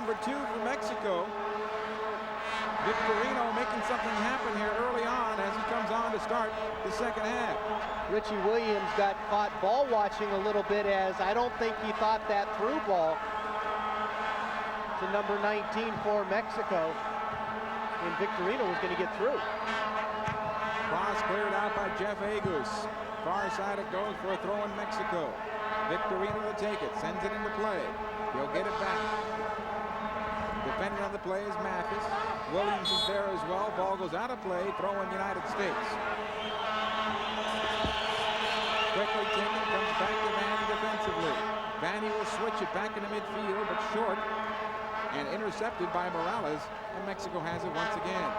number 2 for Mexico. Victorino making something happen here early on as he comes on to start the second half. Richie Williams got caught ball watching a little bit, as I don't think he thought that through ball to number 19 for Mexico, and Victorino was going to get through. Cross cleared out by Jeff Agus. Far side it goes for a throw in Mexico. Victorino will take it, sends it into play. He'll get it back. Defending on the play is Mathis. Williams is there as well. Ball goes out of play, throw in United States. Quickly taken, comes back to Vanny defensively. Vanny will switch it back into midfield, but short, and intercepted by Morales, and Mexico has it once again.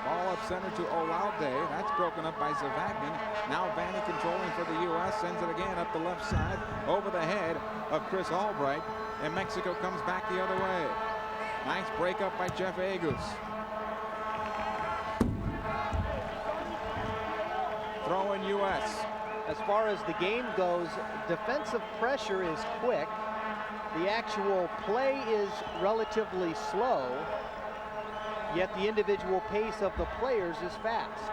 Ball up center to Olalde. That's broken up by Zavagnin. Now Vanny controlling for the U.S. Sends it again up the left side over the head of Chris Albright. And Mexico comes back the other way. Nice break up by Jeff Agus. Throw in U.S. As far as the game goes, defensive pressure is quick. The actual play is relatively slow. Yet the individual pace of the players is fast.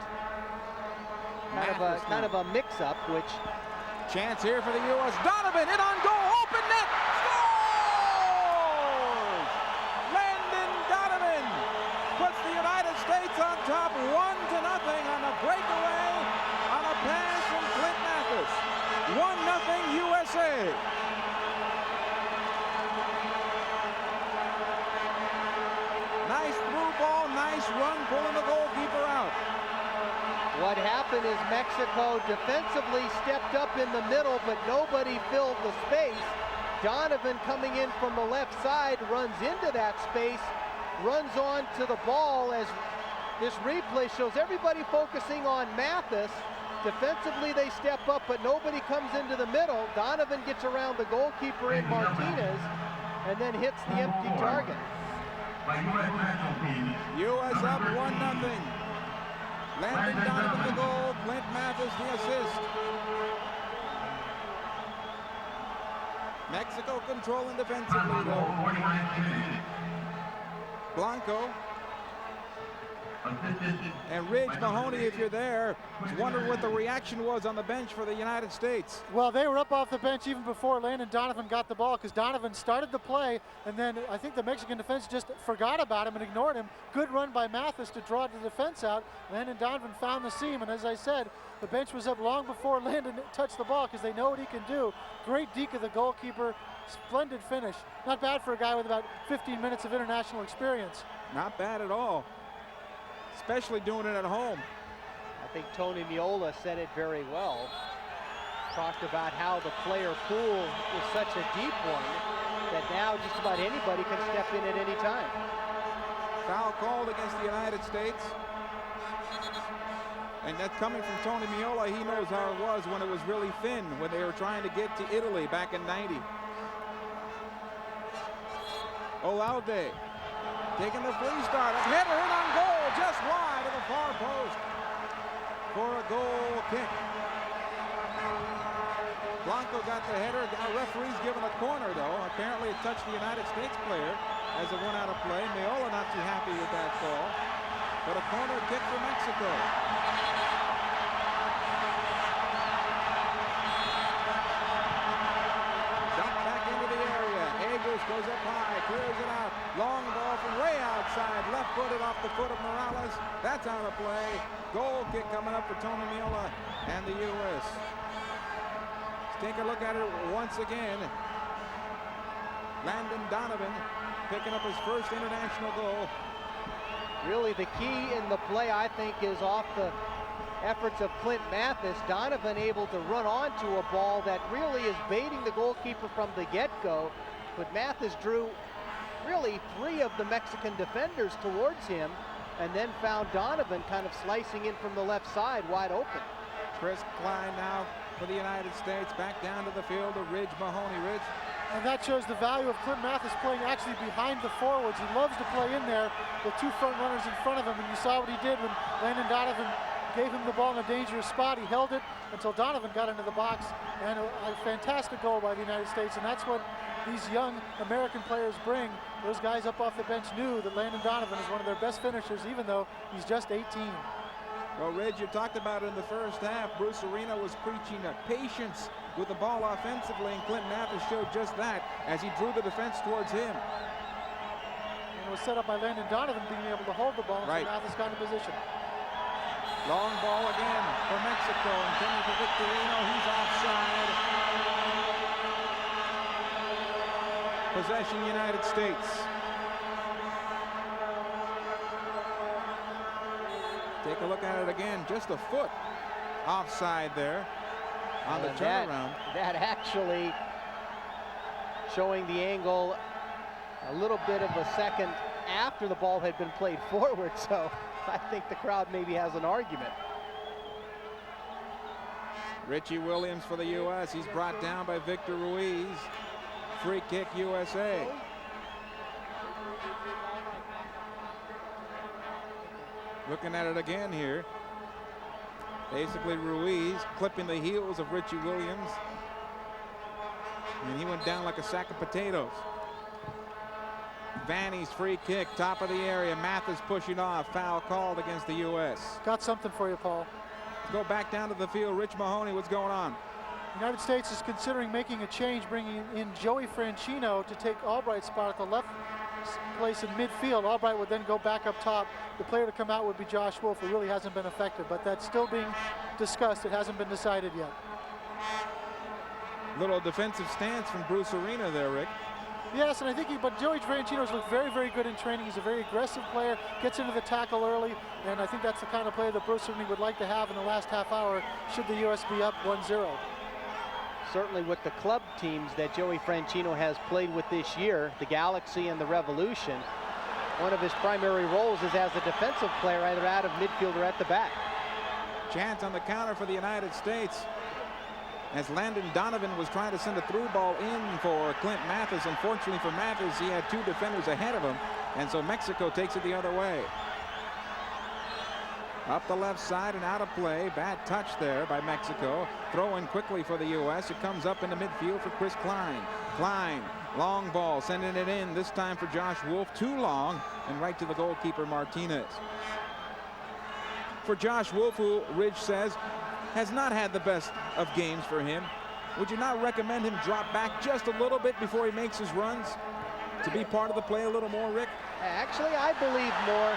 Kind of a mix-up, which... Chance here for the U.S. Donovan, in on goal, open net, scores! Landon Donovan puts the United States on top 1-0 on a breakaway on a pass from Clint Mathis. 1-0 USA. Nice through ball, nice run, pulling the goalkeeper out. What happened is Mexico defensively stepped up in the middle, but nobody filled the space. Donovan, coming in from the left side, runs into that space, runs on to the ball, as this replay shows everybody focusing on Mathis. Defensively they step up, but nobody comes into the middle. Donovan gets around the goalkeeper in Martinez and then hits the empty target. U.S. up 1-0. Landon Donovan the goal, Clint Mathis the assist. Mexico controlling defensively though. Blanco and Ridge Mahoney, if you're there, was wondering what the reaction was on the bench for the United States. Well, they were up off the bench even before Landon Donovan got the ball, because Donovan started the play, and then I think the Mexican defense just forgot about him and ignored him. Good run by Mathis to draw the defense out. Landon Donovan found the seam, and as I said, the bench was up long before Landon touched the ball, because they know what he can do. Great deke of the goalkeeper, splendid finish. Not bad for a guy with about 15 minutes of international experience. Not bad at all, especially doing it at home. I think Tony Meola said it very well. Talked about how the player pool is such a deep one that now just about anybody can step in at any time. Foul called against the United States. And that's coming from Tony Meola. He knows how it was when it was really thin, when they were trying to get to Italy back in '90. Olalde taking the free start. A header in on goal, just wide of the far post for a goal kick. Blanco got the header. Our referee's given a corner, though. Apparently it touched the United States player as it went out of play. Meola not too happy with that call. But a corner kick for Mexico. Goes up high, clears it out. Long ball from way outside, left-footed off the foot of Morales. That's out of play. Goal kick coming up for Tony Meola and the U.S. Let's take a look at it once again. Landon Donovan picking up his first international goal. Really the key in the play, I think, is off the efforts of Clint Mathis. Donovan able to run onto a ball that really is baiting the goalkeeper from the get-go. But Mathis drew really 3 of the Mexican defenders towards him, and then found Donovan kind of slicing in from the left side wide open. Chris Klein now for the United States, back down to the field of Ridge Mahoney. Ridge. And that shows the value of Clint Mathis playing actually behind the forwards. He loves to play in there with 2 front runners in front of him, and you saw what he did when Landon Donovan gave him the ball in a dangerous spot. He held it until Donovan got into the box, and a fantastic goal by the United States. And that's what these young American players bring. Those guys up off the bench knew that Landon Donovan is one of their best finishers, even though he's just 18. Well, Reg, you talked about it in the first half. Bruce Arena was preaching patience with the ball offensively, and Clint Mathis showed just that as he drew the defense towards him. And it was set up by Landon Donovan being able to hold the ball until Mathis got in position. Long ball again for Mexico, intended for Victorino. He's offside. Possession, United States. Take a look at it again. Just a foot offside there on the turnaround. That actually showing the angle a little bit of a second after the ball had been played forward. So I think the crowd maybe has an argument. Richie Williams for the U.S. He's brought down by Victor Ruiz. Free kick, USA. Looking at it again here. Basically Ruiz clipping the heels of Richie Williams. And he went down like a sack of potatoes. Vanny's free kick, top of the area. Mathis pushing off. Foul called against the U.S. Got something for you, Paul. Let's go back down to the field. Rich Mahoney, what's going on? The United States is considering making a change, bringing in Joey Franchino to take Albright's spot at the left place in midfield. Albright would then go back up top. The player to come out would be Josh Wolf, who really hasn't been effective, but that's still being discussed. It hasn't been decided yet. Little defensive stance from Bruce Arena there, Rick. Yes, and I think but Joey Franchino's looked very, very good in training. He's a very aggressive player, gets into the tackle early, and I think that's the kind of player that Bruce Arena would like to have in the last half hour should the U.S. be up 1-0. Certainly with the club teams that Joey Franchino has played with this year, the Galaxy and the Revolution, one of his primary roles is as a defensive player, either out of midfield or at the back. Chance on the counter for the United States, as Landon Donovan was trying to send a through ball in for Clint Mathis. Unfortunately for Mathis, he had two defenders ahead of him, and so Mexico takes it the other way. Up the left side and out of play. Bad touch there by Mexico. Throw in quickly for the U.S. It comes up into midfield for Chris Klein. Klein, long ball, sending it in, this time for Josh Wolf. Too long, and right to the goalkeeper, Martinez. For Josh Wolf, who Ridge says has not had the best of games for him, would you not recommend him drop back just a little bit before he makes his runs to be part of the play a little more, Rick? Actually, I believe more.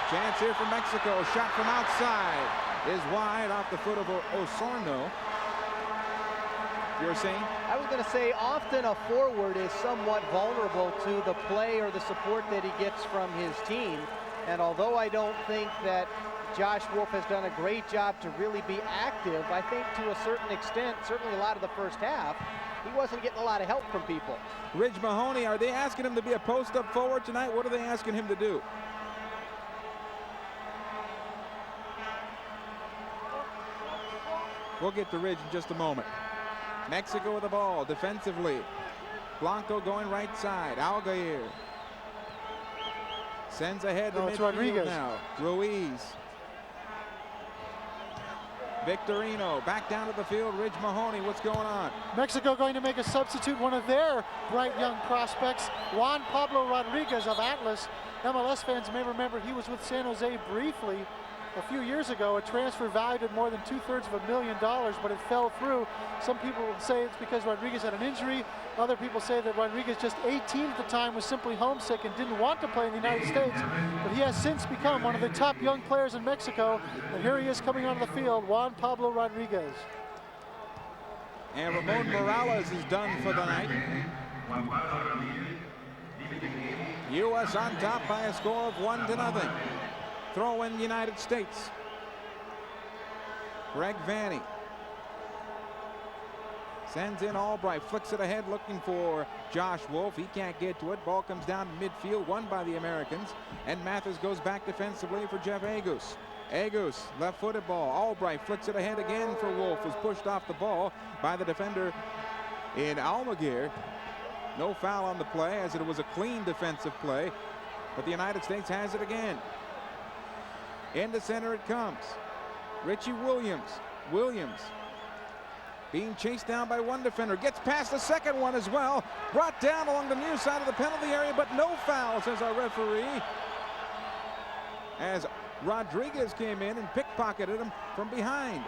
Chance here for Mexico. Shot from outside is wide off the foot of Osorno. You're saying? I was going to say often a forward is somewhat vulnerable to the play or the support that he gets from his team. And although I don't think that Josh Wolf has done a great job to really be active, I think to a certain extent, certainly a lot of the first half, he wasn't getting a lot of help from people. Ridge Mahoney, are they asking him to be a post-up forward tonight? What are they asking him to do? We'll get to Ridge in just a moment. Mexico with the ball defensively. Blanco going right side. Alguer sends ahead to midfield Rodriguez now. Ruiz. Victorino back down to the field. Ridge Mahoney, what's going on? Mexico going to make a substitute, one of their bright young prospects, Juan Pablo Rodriguez of Atlas. MLS fans may remember he was with San Jose briefly a few years ago, a transfer valued at more than $250,000, but it fell through. Some people say it's because Rodriguez had an injury. Other people say that Rodriguez, just 18 at the time, was simply homesick and didn't want to play in the United States. But he has since become one of the top young players in Mexico. And here he is coming onto the field, Juan Pablo Rodriguez. And Ramon Morales is done for the night. U.S. on top by a score of 1-0. Throw in the United States. Greg Vanny sends in Albright, flicks it ahead looking for Josh Wolf. He can't get to it. Ball comes down to midfield, won by the Americans. And Mathis goes back defensively for Jeff Agus. Agus, left-footed ball. Albright flicks it ahead again for Wolf. Was pushed off the ball by the defender in Almaguer. No foul on the play, as it was a clean defensive play. But the United States has it again. Into center it comes. Richie Williams. Williams being chased down by one defender. Gets past the second one as well. Brought down along the near side of the penalty area, but no foul, says our referee. As Rodriguez came in and pickpocketed him from behind.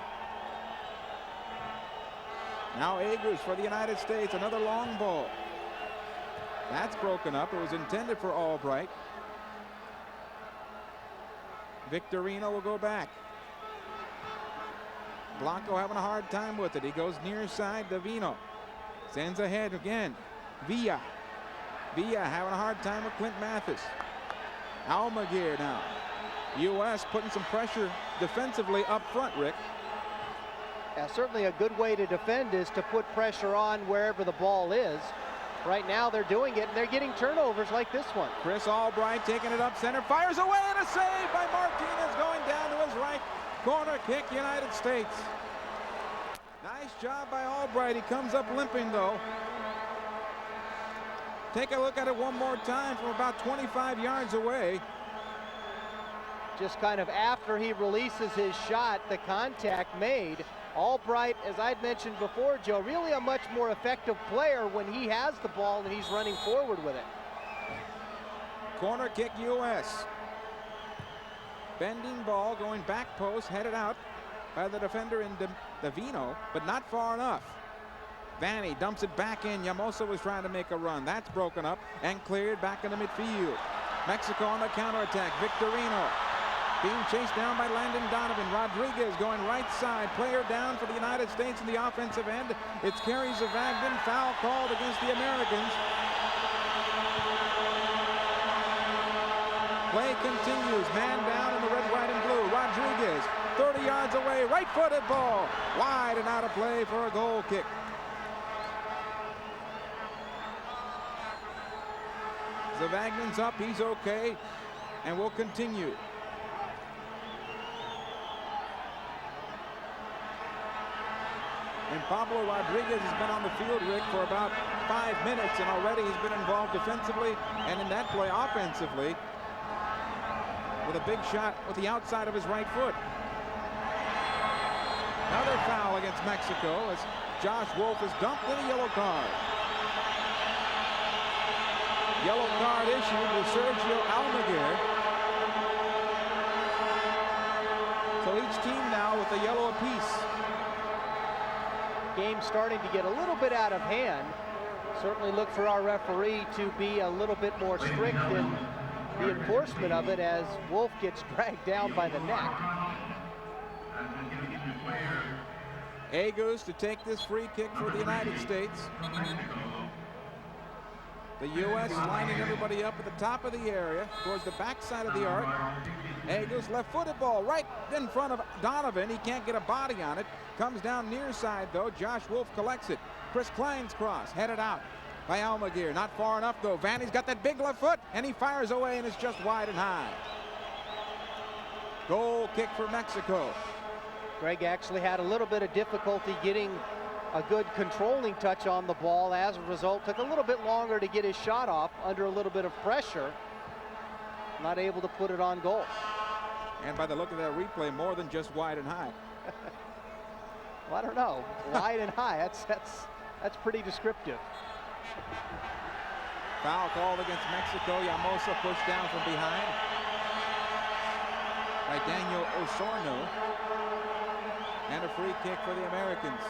Now Agus for the United States, another long ball. That's broken up. It was intended for Albright. Victorino will go back. Blanco having a hard time with it. He goes near side to Vino. Sends ahead again. Villa having a hard time with Clint Mathis. Almaguer now. U.S. putting some pressure defensively up front, Rick. Yeah, certainly a good way to defend is to put pressure on wherever the ball is. Right now they're doing it, and they're getting turnovers like this one. Chris Albright taking it up center, fires away, and a save by Martinez going down to his right. Corner kick, United States. Nice job by Albright. He comes up limping, though. Take a look at it one more time from about 25 yards away. Just kind of after he releases his shot, the contact made. Albright, as I'd mentioned before, Joe, really a much more effective player when he has the ball and he's running forward with it. Corner kick, U.S. Bending ball going back post, headed out by the defender in Davino, but not far enough. Vanny dumps it back in. Llamosa was trying to make a run. That's broken up and cleared back in the midfield. Mexico on the counterattack. Victorino being chased down by Landon Donovan. Rodriguez going right side. Player down for the United States in the offensive end. It's Kerry Zavagnin. Foul called against the Americans. Play continues. Man down in the red, white, and blue. Rodriguez, 30 yards away. Right-footed ball. Wide and out of play for a goal kick. Zavagnin's up. He's okay. And will continue. And Pablo Rodriguez has been on the field, Rick, for about 5 minutes, and already he's been involved defensively and in that play offensively with a big shot with the outside of his right foot. Another foul against Mexico as Josh Wolf is dumped in a yellow card. Yellow card issued with Sergio Almaguer. So each team now with a yellow apiece. Game starting to get a little bit out of hand. Certainly look for our referee to be a little bit more strict in the enforcement of it as Wolf gets dragged down by the neck. Agus to take this free kick for the United States. The U.S. lining everybody up at the top of the area towards the backside of the arc. Agus left-footed ball right in front of Donovan. He can't get a body on it. Comes down near side, though. Josh Wolf collects it. Chris Klein's cross headed out by Almaguer. Not far enough, though. Vanny's got that big left foot, and he fires away, and it's just wide and high. Goal kick for Mexico. Greg actually had a little bit of difficulty getting a good controlling touch on the ball. As a result, took a little bit longer to get his shot off under a little bit of pressure. Not able to put it on goal. And by the look of that replay, more than just wide and high. Well, I don't know. Wide and high, that's pretty descriptive. Foul called against Mexico. Llamosa pushed down from behind by Daniel Osorno. And a free kick for the Americans.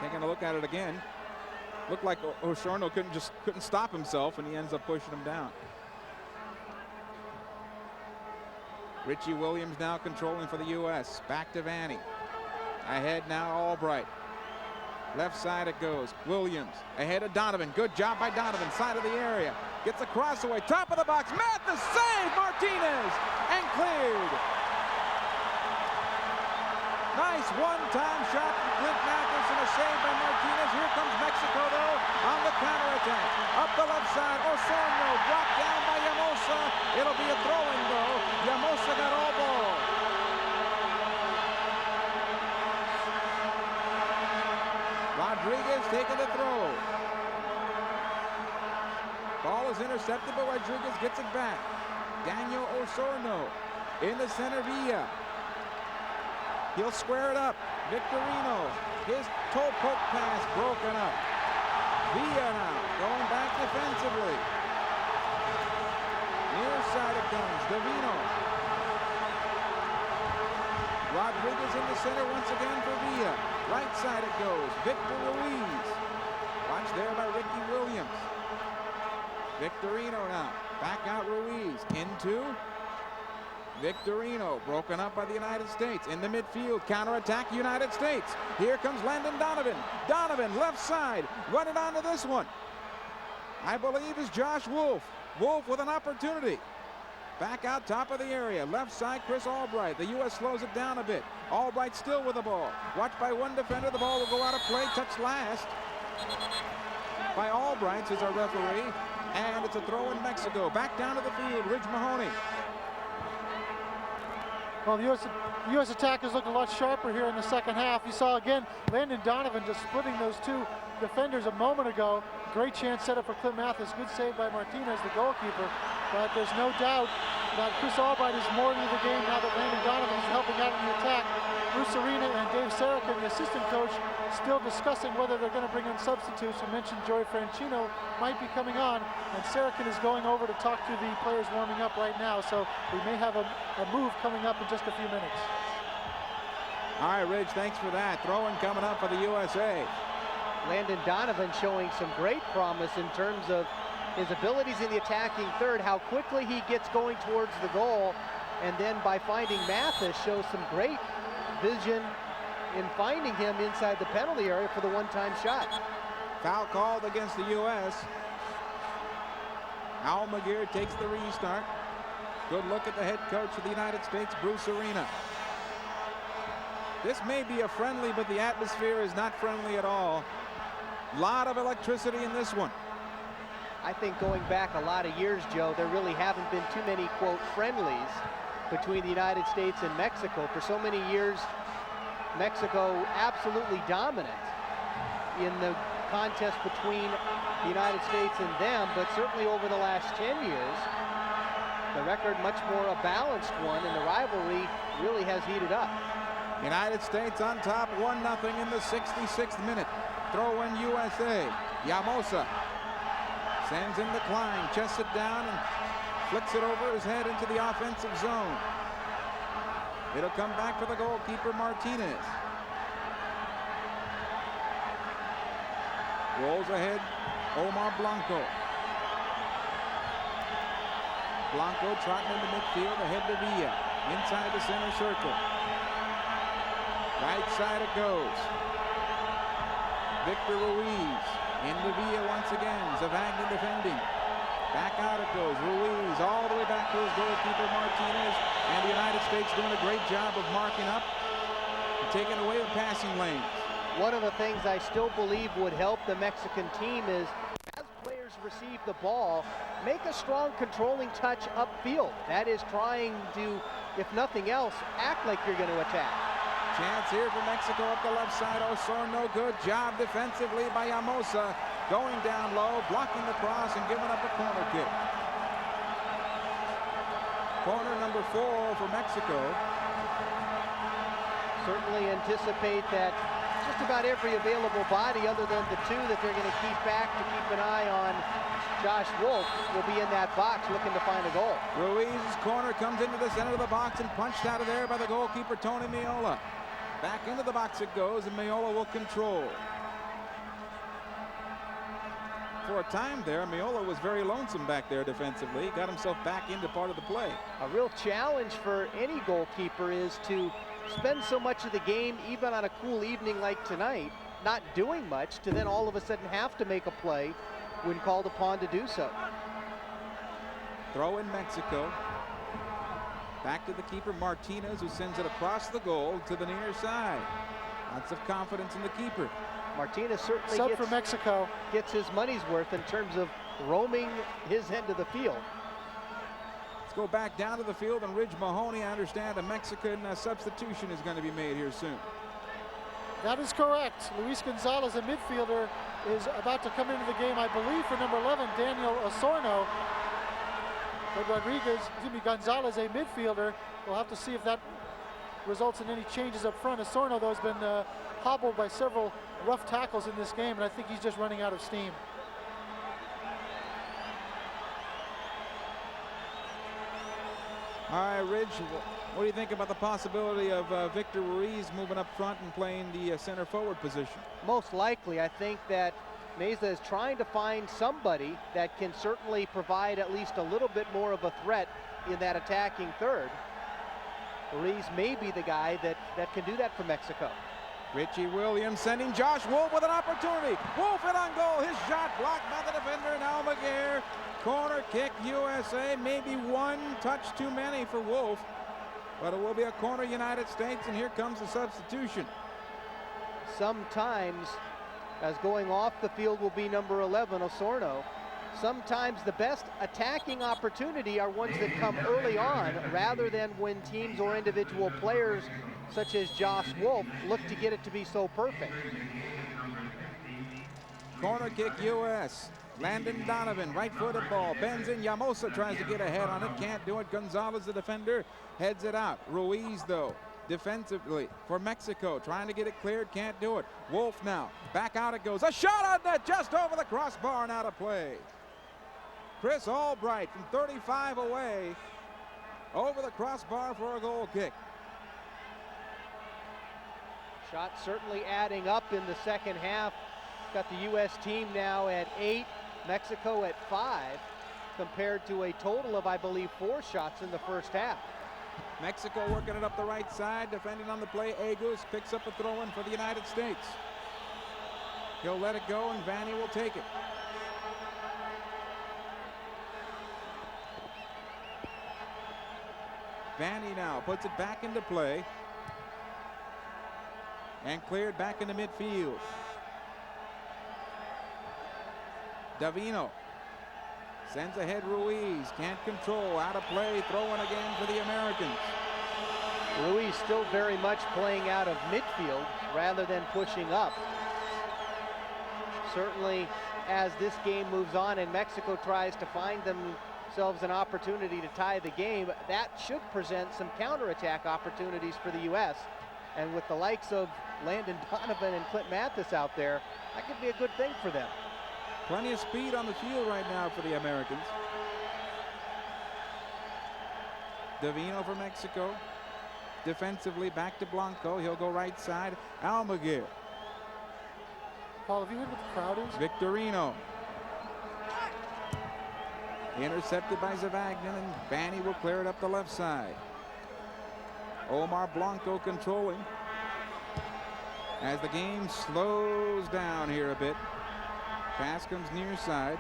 Taking a look at it again. Looked like Osorno couldn't stop himself, and he ends up pushing him down. Richie Williams now controlling for the U.S. Back to Vanny. Ahead now Albright. Left side it goes. Williams ahead of Donovan. Good job by Donovan. Side of the area. Gets a cross away. Top of the box. Mathis save Martinez and cleared. Nice one-time shot from Clint Mathis and a save by Martinez. Here comes Mexico, though, on the counterattack. Up the left side, Osorno dropped down by Llamosa. It'll be a throw-in, though. Llamosa got all ball. Rodriguez taking the throw. Ball is intercepted, but Rodriguez gets it back. Daniel Osorno In the center, Villa. He'll square it up. Victorino. His toe poke pass broken up. Villa now going back defensively. Near side it comes. Davino. Rodriguez in the center once again for Villa. Right side it goes. Victor Ruiz. Watch there by Ricky Williams. Victorino now. Back out Ruiz. Into Victorino. Broken up by the United States. In the midfield. Counterattack United States. Here comes Landon Donovan. Donovan left side. Running onto this one. I believe is Josh Wolf. Wolf with an opportunity. Back out top of the area. Left side, Chris Albright. The U.S. slows it down a bit. Albright still with the ball. Watched by one defender. The ball will go out of play. Touched last by Albright, who's our referee. And it's a throw in Mexico. Back down to the field. Ridge Mahoney. Well, the U.S. attackers looked a lot sharper here in the second half. You saw again Landon Donovan just splitting those two defenders a moment ago. Great chance set up for Clint Mathis. Good save by Martinez, the goalkeeper. But there's no doubt that Chris Albright is more into the game now that Landon Donovan is helping out in the attack. Bruce Arena and Dave Sarachan, the assistant coach, still discussing whether they're going to bring in substitutes. We mentioned Joey Franchino might be coming on, and Sarachan is going over to talk to the players warming up right now. So we may have a move coming up in just a few minutes. All right, Ridge, thanks for that. Throw-in coming up for the USA. Landon Donovan showing some great promise in terms of his abilities in the attacking third, how quickly he gets going towards the goal, and then by finding Mathis shows some great vision in finding him inside the penalty area for the one-time shot. Foul called against the U.S. Al McGear takes the restart. Good look at the head coach of the United States, Bruce Arena. This may be a friendly, but the atmosphere is not friendly at all. Lot of electricity in this one. I think going back a lot of years, Joe, there really haven't been too many, quote, friendlies between the United States and Mexico. For so many years, Mexico absolutely dominant in the contest between the United States and them, but certainly over the last 10 years, the record much more a balanced one, and the rivalry really has heated up. United States on top, 1-0 in the 66th minute. Throw in USA. Llamosa sends in the Klein, chests it down and flicks it over his head into the offensive zone. It'll come back for the goalkeeper, Martinez. Rolls ahead, Omar Blanco. Blanco trotting into midfield, ahead to Villa. Inside the center circle. Right side it goes. Victor Ruiz into Villa once again. Zavagnin defending. Back out it goes. Ruiz all the way back to his goalkeeper Martinez. And the United States doing a great job of marking up and taking away the passing lanes. One of the things I still believe would help the Mexican team is as players receive the ball, make a strong controlling touch upfield. That is trying to, if nothing else, act like you're going to attack. Chance here for Mexico up the left side. Osorno, good job defensively by Llamosa. Going down low, blocking the cross and giving up a corner kick. Corner number 4 for Mexico. Certainly anticipate that just about every available body other than the two that they're going to keep back to keep an eye on Josh Wolf will be in that box looking to find a goal. Ruiz's corner comes into the center of the box and punched out of there by the goalkeeper, Tony Meola. Back into the box it goes, and Meola will control. For a time there, Meola was very lonesome back there defensively. Got himself back into part of the play. A real challenge for any goalkeeper is to spend so much of the game, even on a cool evening like tonight, not doing much, to then all of a sudden have to make a play when called upon to do so. Throw in Mexico. Back to the keeper, Martinez, who sends it across the goal to the near side. Lots of confidence in the keeper. Martinez certainly Sub for Mexico gets his money's worth in terms of roaming his end of the field. Let's go back down to the field, and Ridge Mahoney, I understand a Mexican substitution is going to be made here soon. That is correct. Luis Gonzalez, a midfielder, is about to come into the game, I believe, for number 11, Daniel Osorno. But Gonzalez, a midfielder, we'll have to see if that results in any changes up front. Osorno, though, has been hobbled by several rough tackles in this game, and I think he's just running out of steam. All right, Ridge, what do you think about the possibility of Victor Ruiz moving up front and playing the center forward position? Most likely, I think that Meza is trying to find somebody that can certainly provide at least a little bit more of a threat in that attacking third. Ruiz may be the guy that can do that for Mexico. Richie Williams sending Josh Wolf with an opportunity. Wolf hit on goal. His shot blocked by the defender, now McGear. Corner kick, USA. Maybe one touch too many for Wolf, but it will be a corner, United States, and here comes the substitution. Sometimes, as going off the field will be number 11, Osorno. Sometimes the best attacking opportunity are ones that come early on, rather than when teams or individual players such as Josh Wolf look to get it to be so perfect. Corner kick, US. Landon Donovan, right-footed ball, bends in. Llamosa tries to get ahead on it, can't do it. Gonzalez, the defender, heads it out. Ruiz, though, defensively for Mexico, trying to get it cleared, can't do it. Wolf now, back out it goes. A shot on net, just over the crossbar and out of play. Chris Albright from 35 away, over the crossbar for a goal kick. Shot certainly adding up in the second half. Got the U.S. team now at 8, Mexico at 5, compared to a total of, I believe, 4 shots in the first half. Mexico working it up the right side, defending on the play. Agus picks up a throw-in for the United States. He'll let it go, and Vanny will take it. Vanny now puts it back into play, and cleared back into midfield. Davino sends ahead Ruiz, can't control, out of play, throw-in again for the Americans. Ruiz still very much playing out of midfield rather than pushing up. Certainly, as this game moves on and Mexico tries to find themselves an opportunity to tie the game, that should present some counterattack opportunities for the U.S. And with the likes of Landon Donovan and Clint Mathis out there, that could be a good thing for them. Plenty of speed on the field right now for the Americans. Davino for Mexico. Defensively, back to Blanco. He'll go right side. Almaguer. Paul, have you heard what the crowd is? Victorino. Intercepted by Zavagnin, and Vanny will clear it up the left side. Omar Blanco controlling as the game slows down here a bit. Pass comes near side.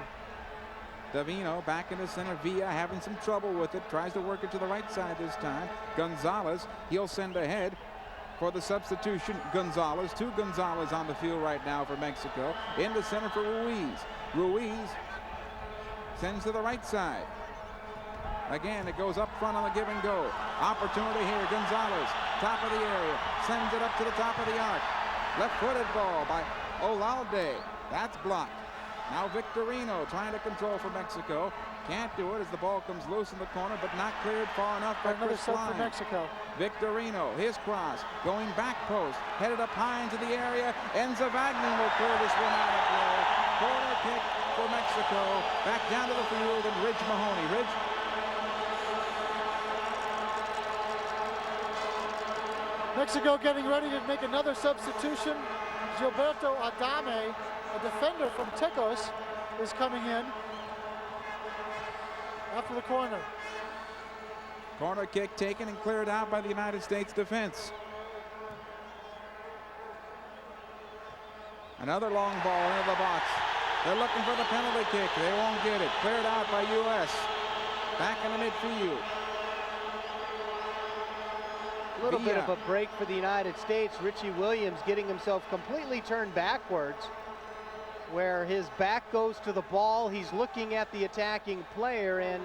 Davino back into center. Villa having some trouble with it. Tries to work it to the right side this time. Gonzalez, he'll send ahead for the substitution. Gonzalez, 2 Gonzalez on the field right now for Mexico. Into center for Ruiz. Ruiz sends to the right side. Again, it goes up front on the give and go. Opportunity here. Gonzalez, top of the area. Sends it up to the top of the arc. Left-footed ball by Olalde. That's blocked. Now Victorino trying to control for Mexico. Can't do it as the ball comes loose in the corner, but not cleared far enough by Another Chris sub for Klein. Mexico. Victorino, his cross, going back post, headed up high into the area, and Zavagnin will clear this one out of play. Corner kick for Mexico. Back down to the field, and Ridge Mahoney. Ridge. Mexico getting ready to make another substitution. Gilberto Adame, a defender from Tecos, is coming in after the corner. Corner kick taken and cleared out by the United States defense. Another long ball into the box. They're looking for the penalty kick. They won't get it. Cleared out by U.S. Back in the midfield. A little bit of a break for the United States. Richie Williams getting himself completely turned backwards, where his back goes to the ball. He's looking at the attacking player, and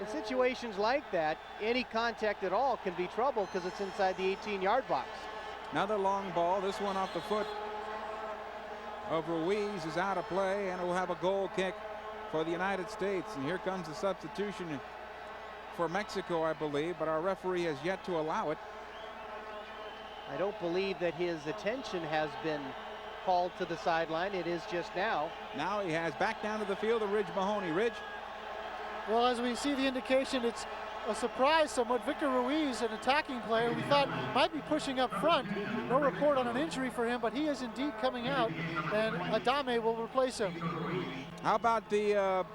in situations like that, any contact at all can be trouble because it's inside the 18-yard box. Another long ball. This one off the foot of Ruiz is out of play, and it will have a goal kick for the United States. And here comes the substitution for Mexico, I believe, but our referee has yet to allow it. I don't believe that his attention has been called to the sideline. It is just now. Now he has back down to the field of Ridge Mahoney. Ridge. Well, as we see the indication, it's a surprise somewhat. Victor Ruiz, an attacking player we thought might be pushing up front. No report on an injury for him, but he is indeed coming out, and Adame will replace him. How about the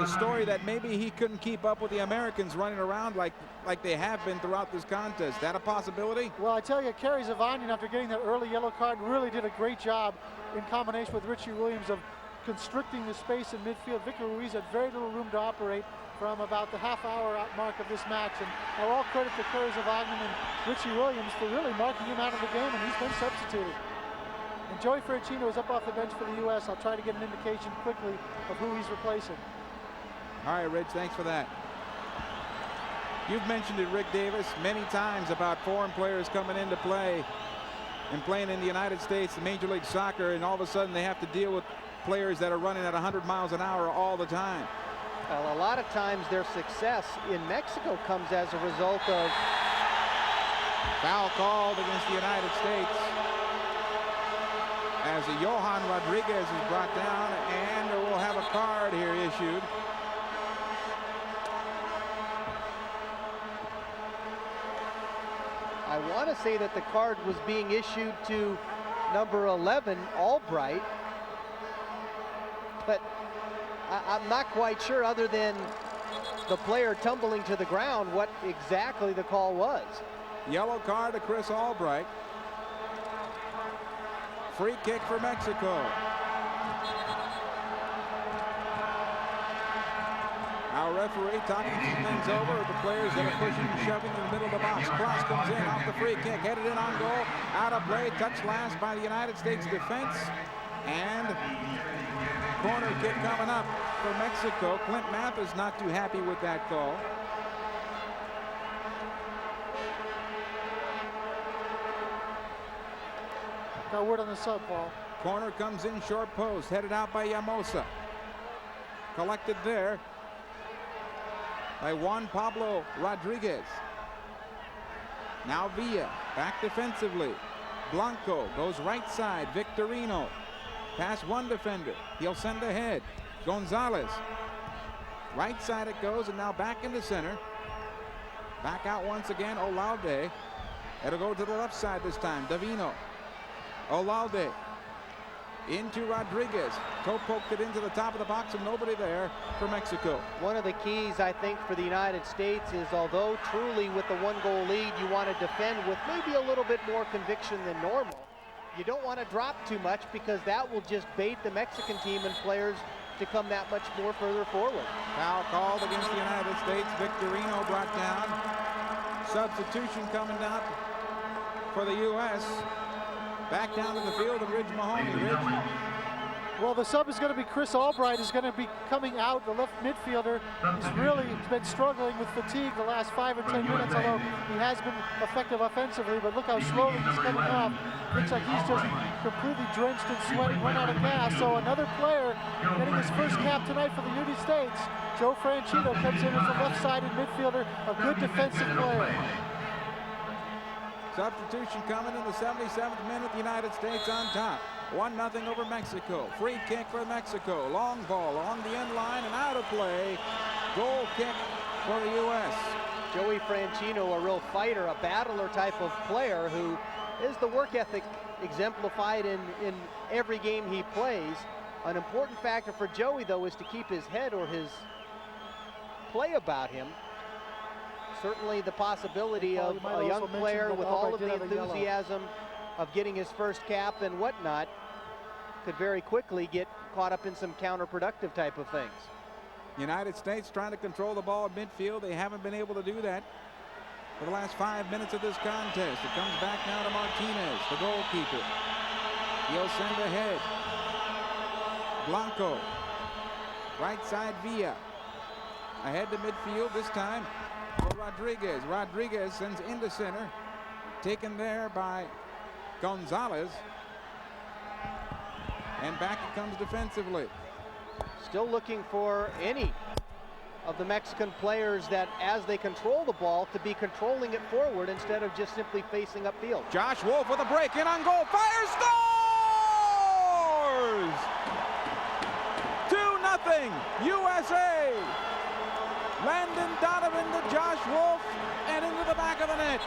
story that maybe he couldn't keep up with the Americans running around like they have been throughout this contest? That a possibility? Well, I tell you, Kerry Zavanian, after getting that early yellow card, really did a great job in combination with Richie Williams of constricting the space in midfield. Victor Ruiz had very little room to operate from about the half-hour mark of this match. And all credit to Kerry Zavanian and Richie Williams for really marking him out of the game, and he's been substituted. And Joey Franchino is up off the bench for the U.S. I'll try to get an indication quickly of who he's replacing. All right, Rich, thanks for that. You've mentioned it, Rick Davis, many times about foreign players coming into play and playing in the United States, the Major League Soccer, and all of a sudden they have to deal with players that are running at 100 miles an hour all the time. Well, a lot of times their success in Mexico comes as a result of foul called against the United States as Johan Rodriguez is brought down, and we'll have a card here issued. I want to say that the card was being issued to number 11, Albright, but I'm not quite sure, other than the player tumbling to the ground, what exactly the call was. Yellow card to Chris Albright. Free kick for Mexico. Our referee talking some things over with the players that are pushing and shoving in the middle of the box. Cross comes in off the free kick, headed in on goal, out of play, touched last by the United States defense, and corner kick coming up for Mexico. Clint Mathis not too happy with that call. Got word on the sub, Paul. Corner comes in, short post, headed out by Llamosa. Collected there by Juan Pablo Rodriguez. Now Villa, back defensively. Blanco goes right side, Victorino. Past one defender, he'll send ahead. Gonzalez. Right side it goes, and now back into center. Back out once again, Olalde. It'll go to the left side this time, Davino. Olalde into Rodriguez. Toe poked it into the top of the box, and nobody there for Mexico. One of the keys, I think, for the United States is, although truly with the one-goal lead, you want to defend with maybe a little bit more conviction than normal. You don't want to drop too much, because that will just bait the Mexican team and players to come that much more further forward. Foul called against the United States. Victorino brought down. Substitution coming down for the U.S. Back down to the field of Ridge Mahoney. Ridge. Well, the sub is going to be Chris Albright, is going to be coming out, the left midfielder. He's really been struggling with fatigue the last 5 or 10 minutes, although he has been effective offensively, but look how slowly he's coming off. Looks like he's just completely drenched in sweat and run out of gas. So another player getting his first cap tonight for the United States. Joe Franchino comes in as the left-sided midfielder, a good defensive player. Substitution coming in the 77th minute. The United States on top. 1-0 over Mexico. Free kick for Mexico. Long ball along the end line and out of play. Goal kick for the U.S. Joey Franchino, a real fighter, a battler type of player who is the work ethic exemplified in every game he plays. An important factor for Joey, though, is to keep his head or his play about him. Certainly the possibility of a young player with all of the enthusiasm of getting his first cap and whatnot could very quickly get caught up in some counterproductive type of things. United States trying to control the ball at midfield. They haven't been able to do that for the last 5 minutes of this contest. It comes back now to Martinez, the goalkeeper. He'll send ahead. Blanco. Right side Villa. Ahead to midfield this time for Rodriguez. Rodriguez sends into center. Taken there by Gonzalez. And back it comes defensively. Still looking for any of the Mexican players that as they control the ball to be controlling it forward instead of just simply facing upfield. Josh Wolf with a break in on goal, fires, scores! 2-0 USA. Landon Donovan to Josh Wolf and into the back of the net.